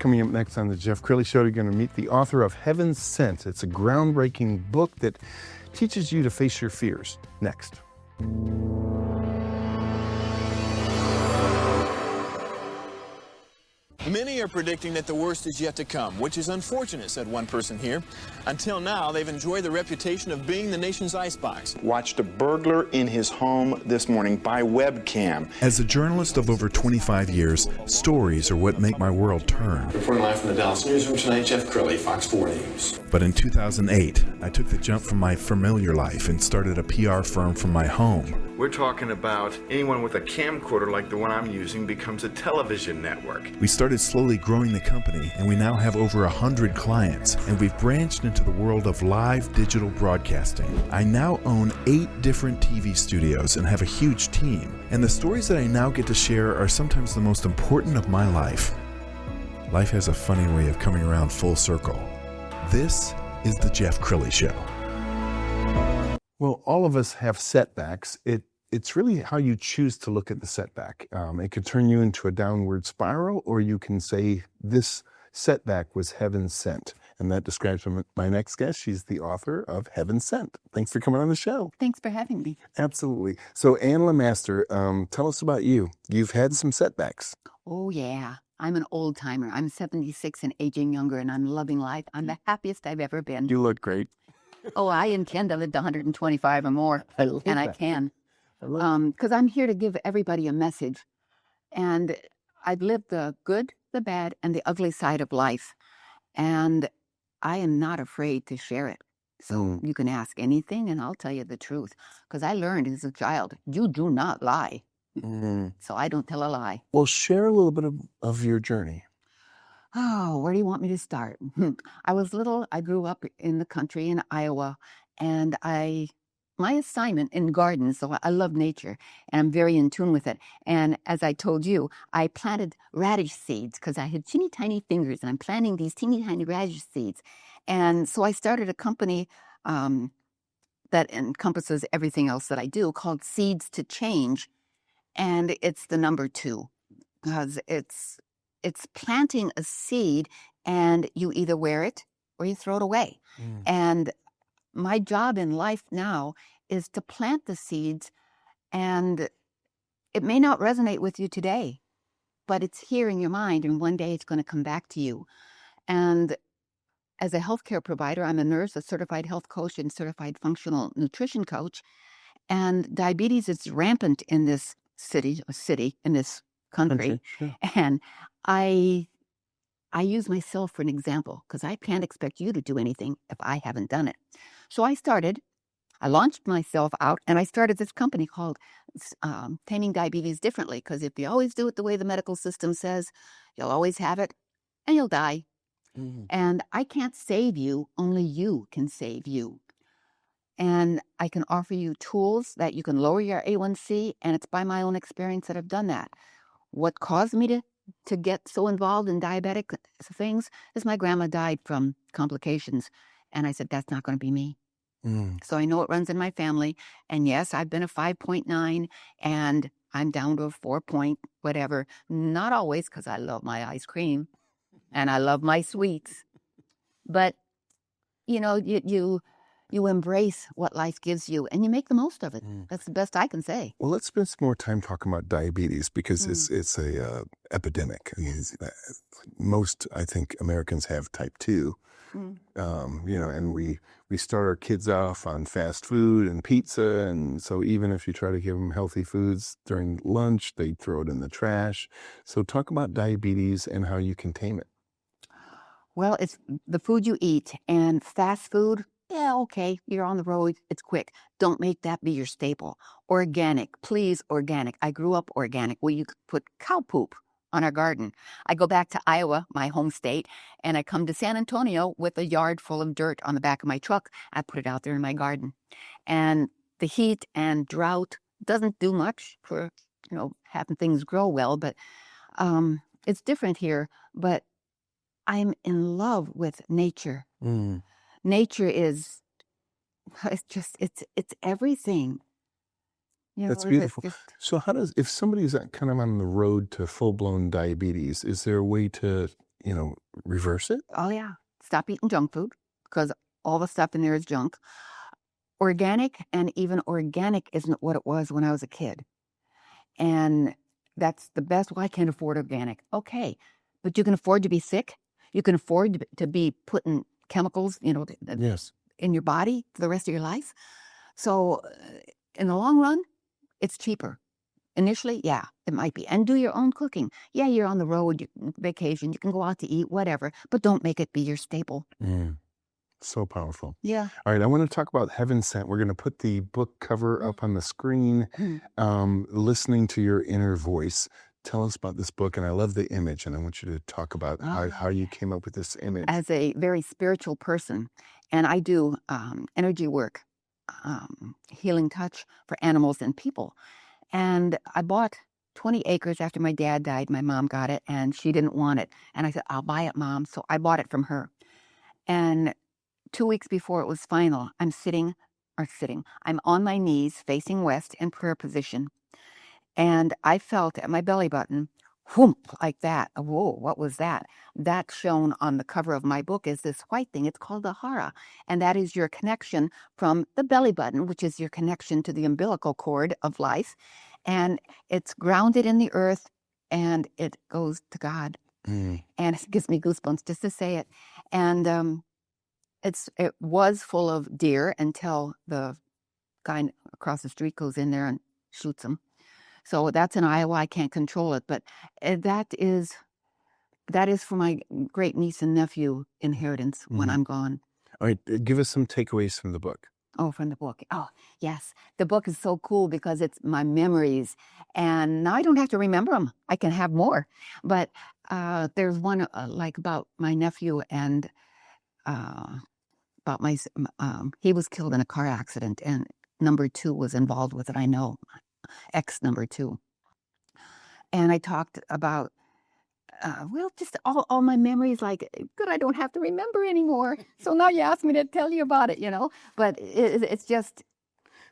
Coming up next on the Jeff Crilley Show, you're going to meet the author of Heaven Sent. It's a groundbreaking book that teaches you to face your fears. Next. Many are predicting that the worst is yet to come, which is unfortunate, said one person here. Until now, they've enjoyed the reputation of being the nation's icebox. Watched a burglar in his home this morning by webcam. As a journalist of over 25 years, stories are what make my world turn. Reporting live from the Dallas newsroom tonight, Jeff Crilley, Fox 4 News. But in 2008, I took the jump from my familiar life and started a PR firm from my home. We're talking about anyone with a camcorder like the one I'm using becomes a television network. We started slowly growing the company, and we now have over 100 clients, and we've branched into the world of live digital broadcasting. I now own 8 different TV studios and have a huge team, and the stories that I now get to share are sometimes the most important of my life. Life has a funny way of coming around full circle. This is the Jeff Crilley Show. Well, all of us have setbacks. It's really how you choose to look at the setback. It could turn you into a downward spiral, or you can say, this setback was heaven sent. And that describes my next guest. She's the author of Heaven Sent. Thanks for coming on the show. Thanks for having me. Absolutely. So, Ann LeMaster, tell us about you. You've had some setbacks. Oh, yeah. I'm an old timer. I'm 76 and aging younger, and I'm loving life. I'm the happiest I've ever been. You look great. Oh, I intend to live to 125 or more, and I can. Because I'm here to give everybody a message. And I've lived the good, the bad, and the ugly side of life. And I am not afraid to share it. So you can ask anything, and I'll tell you the truth. Because I learned as a child, you do not lie. So I don't tell a lie. Well, share a little bit of your journey. Oh, where do you want me to start? I was little. I grew up in the country in Iowa, and my assignment in gardens, so I love nature, and I'm very in tune with it. And as I told you, I planted radish seeds because I had teeny tiny fingers, and I'm planting these teeny tiny radish seeds. And so I started a company that encompasses everything else that I do called Seeds to Change, and it's the number 2 because it's planting a seed, and you either wear it or you throw it away. And my job in life now is to plant the seeds, and it may not resonate with you today, but it's here in your mind, and one day it's going to come back to you. And as a healthcare provider, I'm a nurse, a certified health coach, and certified functional nutrition coach. And diabetes is rampant in this city, in this country. Sure. And I use myself for an example because I can't expect you to do anything if I haven't done it. So I launched myself out, and I started this company called Taming Diabetes Differently, because if you always do it the way the medical system says, you'll always have it and you'll die. And I can't save you, only you can save you. And I can offer you tools that you can lower your A1C, and it's by my own experience that I've done that. What caused me to get so involved in diabetic things is my grandma died from complications. And I said, that's not going to be me. So I know it runs in my family. And yes, I've been a 5.9, and I'm down to a 4 point whatever. Not always, because I love my ice cream and I love my sweets. But, you know, you embrace what life gives you, and you make the most of it. That's the best I can say. Well, let's spend some more time talking about diabetes, because it's a epidemic. I mean, most, I think, Americans have type 2. And we start our kids off on fast food and pizza, and so even if you try to give them healthy foods during lunch, they throw it in the trash. So talk about diabetes and how you can tame it. Well, it's the food you eat, and fast food. Yeah, okay, you're on the road, it's quick. Don't make that be your staple. Organic, please, organic. I grew up organic. You could put cow poop on our garden. I go back to Iowa, my home state, and I come to San Antonio with a yard full of dirt on the back of my truck. I put it out there in my garden. And the heat and drought doesn't do much for, having things grow well, but it's different here. But I'm in love with nature. Nature it's everything. That's beautiful. So if somebody's kind of on the road to full-blown diabetes, is there a way to reverse it? Oh, yeah. Stop eating junk food because all the stuff in there is junk. Organic, and even organic isn't what it was when I was a kid. And that's the best. Well, I can't afford organic. Okay. But you can afford to be sick. You can afford to be putting chemicals, Yes. in your body for the rest of your life. So in the long run, it's cheaper. Initially, yeah, it might be. And do your own cooking. Yeah, you're on the road, vacation, you can go out to eat, whatever, but don't make it be your staple. So powerful. Yeah. All right, I want to talk about Heaven Sent. We're going to put the book cover up on the screen. Listening to your inner voice. Tell us about this book, and I love the image, and I want you to talk about how you came up with this image. As a very spiritual person, and I do energy work, healing touch for animals and people. And I bought 20 acres after my dad died. My mom got it, and she didn't want it. And I said, I'll buy it, Mom. So I bought it from her. And 2 weeks before it was final, I'm on my knees facing west in prayer position. And I felt at my belly button, whoomp, like that. Whoa, what was that? That's shown on the cover of my book is this white thing. It's called a hara. And that is your connection from the belly button, which is your connection to the umbilical cord of life. And it's grounded in the earth and it goes to God. And it gives me goosebumps just to say it. And it was full of deer until the guy across the street goes in there and shoots them. So that's in Iowa. I can't control it, but that is for my great niece and nephew inheritance when I'm gone. All right, give us some takeaways from the book. Oh, from the book. Oh, yes. The book is so cool because it's my memories, and now I don't have to remember them. I can have more. But there's one like about my nephew and about he was killed in a car accident, and number 2 was involved with it. I know. Ex number 2. And I talked about, just all my memories, like, good, I don't have to remember anymore. So now you ask me to tell you about it, But it's just...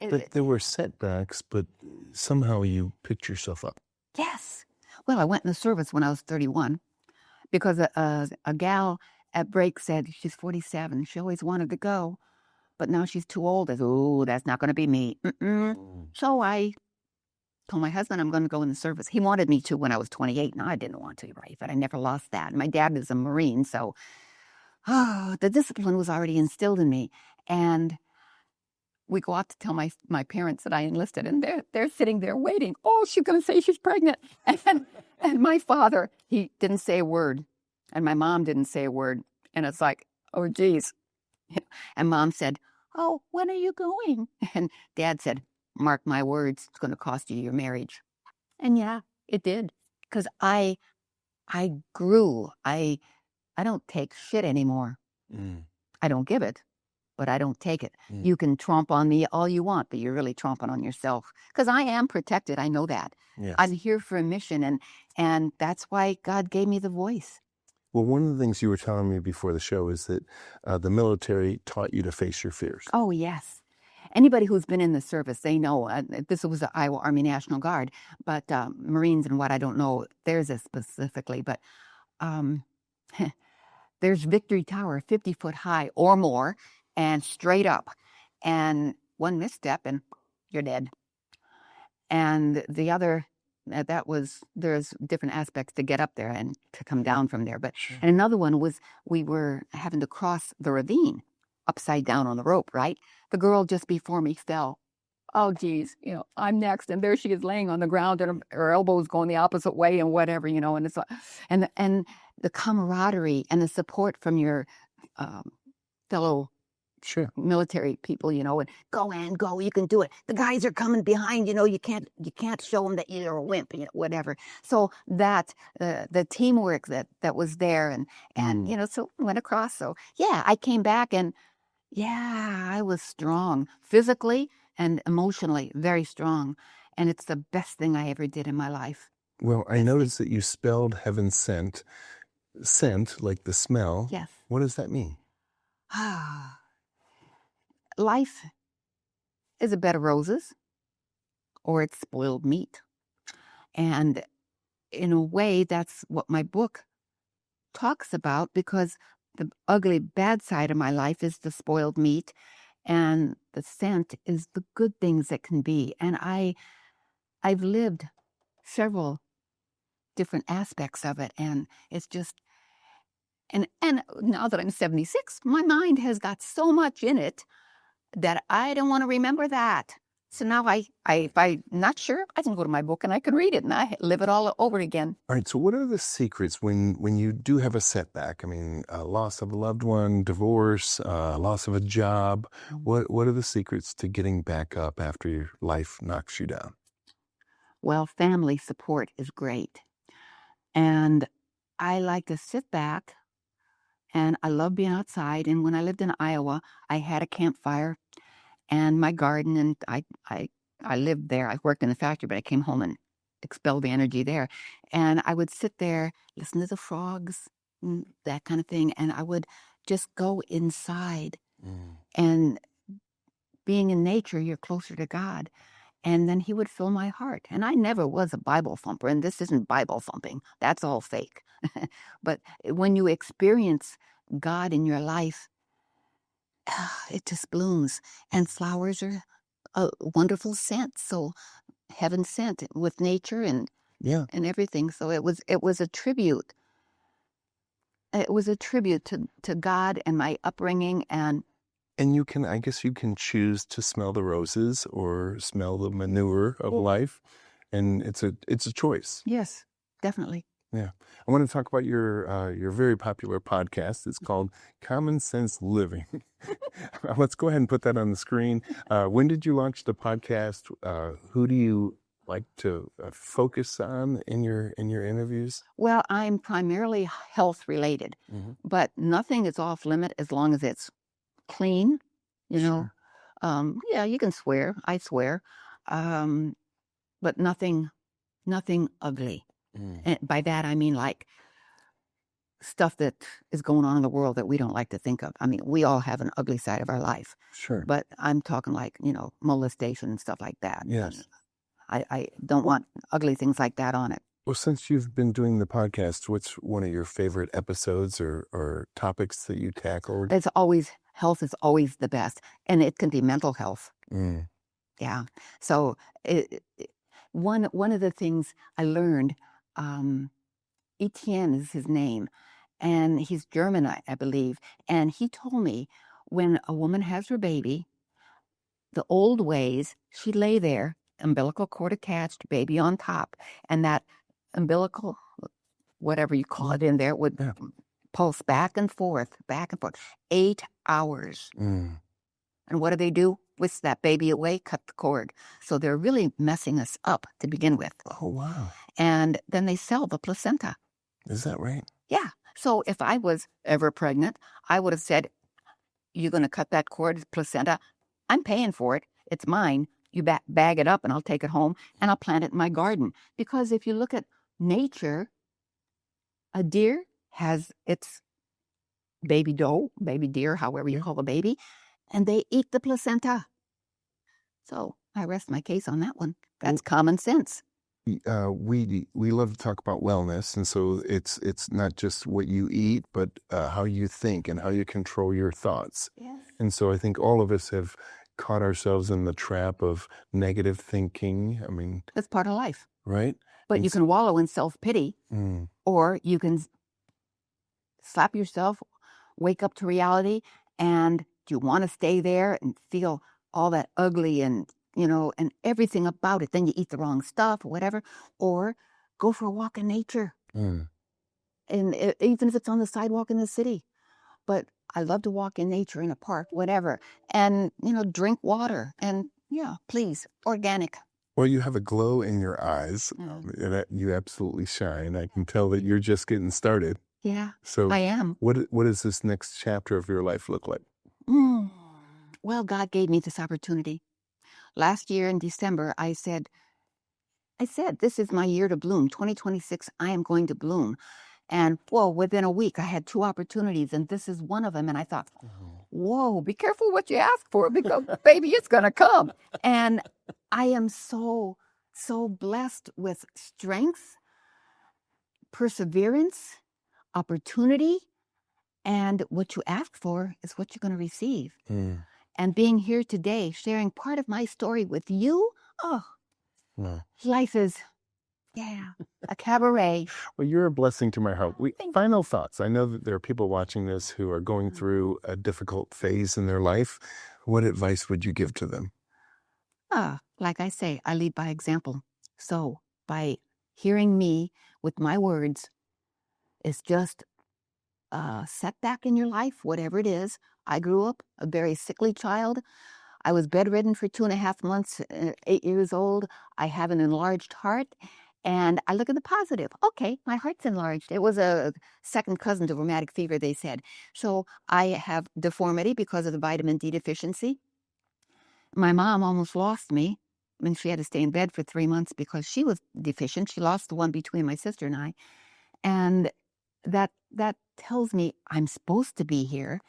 But there were setbacks, but somehow you picked yourself up. Yes. Well, I went in the service when I was 31 because a gal at break said she's 47. She always wanted to go, but now she's too old. I said, oh, that's not going to be me. So I told my husband I'm going to go in the service. He wanted me to when I was 28. No, I didn't want to, right? But I never lost that. My dad was a Marine, so the discipline was already instilled in me. And we go out to tell my parents that I enlisted, and they're sitting there waiting. Oh, she's going to say she's pregnant. And my father, he didn't say a word, and my mom didn't say a word. And it's like, oh, geez. And Mom said, oh, when are you going? And Dad said, mark my words, it's going to cost you your marriage. And yeah, it did. Because I grew. I don't take shit anymore. I don't give it, but I don't take it. You can tromp on me all you want, but you're really tromping on yourself. Because I am protected. I know that. Yes. I'm here for a mission, and that's why God gave me the voice. Well, one of the things you were telling me before the show is that the military taught you to face your fears. Oh, yes. Anybody who's been in the service, they know. This was the Iowa Army National Guard, but Marines and what I don't know, theirs is specifically. But there's Victory Tower, 50 foot high or more, and straight up. And one misstep and you're dead. And the other, there's different aspects to get up there and to come down from there. But and another one was we were having to cross the ravine upside down on the rope, right? The girl just before me fell. Oh, geez, I'm next. And there she is laying on the ground and her elbows going the opposite way and whatever, and it's and the camaraderie and the support from your fellow military people, and go, you can do it. The guys are coming behind, you can't show them that you're a wimp, whatever. So that the teamwork that was there and so went across. So yeah, I came back and yeah, I was strong physically and emotionally, very strong. And it's the best thing I ever did in my life. Well, I noticed that you spelled Heaven Sent, scent, like the smell. Yes. What does that mean? Life is a bed of roses or it's spoiled meat. And in a way, that's what my book talks about, because the ugly bad side of my life is the spoiled meat, and the scent is the good things that can be. And I've lived several different aspects of it, and it's just, and now that I'm 76, my mind has got so much in it that I don't want to remember that. So now if I'm not sure, I can go to my book and I can read it and I live it all over again. All right. So what are the secrets when you do have a setback? I mean, loss of a loved one, divorce, loss of a job. What are the secrets to getting back up after your life knocks you down? Well, family support is great. And I like to sit back, and I love being outside. And when I lived in Iowa, I had a campfire and my garden, and I lived there. I worked in the factory, but I came home and expelled the energy there. And I would sit there, listen to the frogs, that kind of thing. And I would just go inside. And being in nature, you're closer to God. And then he would fill my heart. And I never was a Bible thumper, and this isn't Bible thumping. That's all fake. But when you experience God in your life, it just blooms. And flowers are a wonderful scent. So heaven sent with nature and everything. So it was a tribute. It was a tribute to God and my upbringing. And I guess you can choose to smell the roses or smell the manure of life. And it's a choice. Yes, definitely. Yeah. I want to talk about your very popular podcast. It's called Common Sense Living. Let's go ahead and put that on the screen. When did you launch the podcast? Who do you like to focus on in your interviews? Well, I'm primarily health related, but nothing is off limit as long as it's clean, you know. Yeah, you can swear. I swear. But nothing ugly. And by that, I mean like stuff that is going on in the world that we don't like to think of. I mean, we all have an ugly side of our life. Sure. But I'm talking like, molestation and stuff like that. Yes. I don't want ugly things like that on it. Well, since you've been doing the podcast, what's one of your favorite episodes or topics that you tackle? Health is always the best. And it can be mental health. Yeah. So one of the things I learned, Etienne is his name, and he's German, I believe. And he told me when a woman has her baby, the old ways, she'd lay there, umbilical cord attached, baby on top, and that umbilical, whatever you call it in there, would pulse back and forth, 8 hours. And what do? Whisk that baby away, cut the cord. So they're really messing us up to begin with. Oh, wow. And then they sell the placenta. Is that right? Yeah. So if I was ever pregnant, I would have said, you're going to cut that cord, placenta. I'm paying for it. It's mine. You bag it up and I'll take it home and I'll plant it in my garden. Because if you look at nature, a deer has its baby doe, baby deer, however you call the baby, and they eat the placenta. So I rest my case on that one. That's common sense. We love to talk about wellness, and so it's not just what you eat, but how you think and how you control your thoughts. Yes. And so I think all of us have caught ourselves in the trap of negative thinking. I mean, that's part of life, right? But you can wallow in self-pity, or you can slap yourself, wake up to reality, and do you want to stay there and feel all that ugly and and everything about it? Then you eat the wrong stuff or whatever, or go for a walk in nature. And even if it's on the sidewalk in the city. But I love to walk in nature, in a park, whatever, and drink water, and please, organic. Well, you have a glow in your eyes. You absolutely shine. I can tell that you're just getting started. Yeah, so I am. What does this next chapter of your life look like? Well, God gave me this opportunity. Last year in December, I said, this is my year to bloom. 2026, I am going to bloom. And, within a week, I had 2 opportunities, and this is one of them. And I thought, whoa, be careful what you ask for, because, baby, it's going to come. And I am so, so blessed with strength, perseverance. opportunity, and what you ask for is what you're going to receive. Mm. And being here today, sharing part of my story with you, oh, Wow. life is, a cabaret. Well, you're a blessing to my heart. Thank you. Final thoughts. I know that there are people watching this who are going through a difficult phase in their life. What advice would you give to them? Like I say, I lead by example. So by hearing me with my words, it's just a setback in your life, whatever it is. I grew up a very sickly child. I was bedridden for 2.5 months, 8 years old. I have an enlarged heart, and I look at the positive. Okay, my heart's enlarged. It was a second cousin to rheumatic fever, they said. So I have deformity because of the vitamin D deficiency. My mom almost lost me. I mean, she had to stay in bed for 3 months because she was deficient. She lost the one between my sister and I. And that tells me I'm supposed to be here.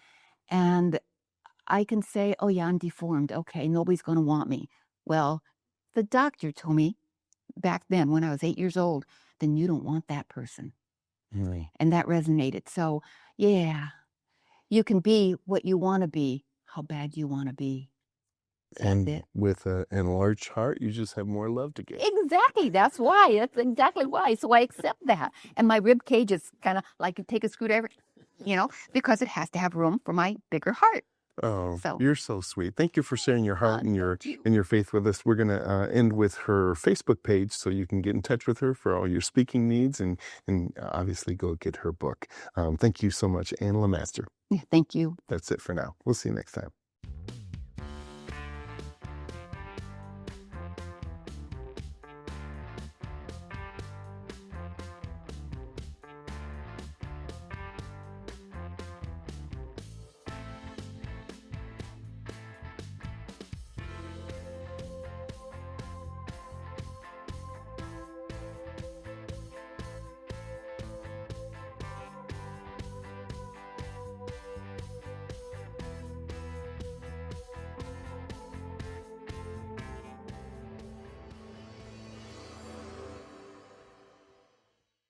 And I can say, oh, yeah, I'm deformed. Okay, nobody's going to want me. Well, the doctor told me back then when I was 8 years old, then you don't want that person. Mm. And that resonated. So, yeah, you can be what you want to be, how bad you want to be. That's And it. with an enlarged heart, you just have more love to give. Exactly. That's why. That's exactly why. So I accept that. And my rib cage is kind of like you take a screwdriver, because it has to have room for my bigger heart. Oh, So- you're so sweet. Thank you for sharing your heart and thank you. your faith with us. We're going to end with her Facebook page so you can get in touch with her for all your speaking needs and obviously go get her book. Thank you so much, Ann LeMaster. Thank you. That's it for now. We'll see you next time.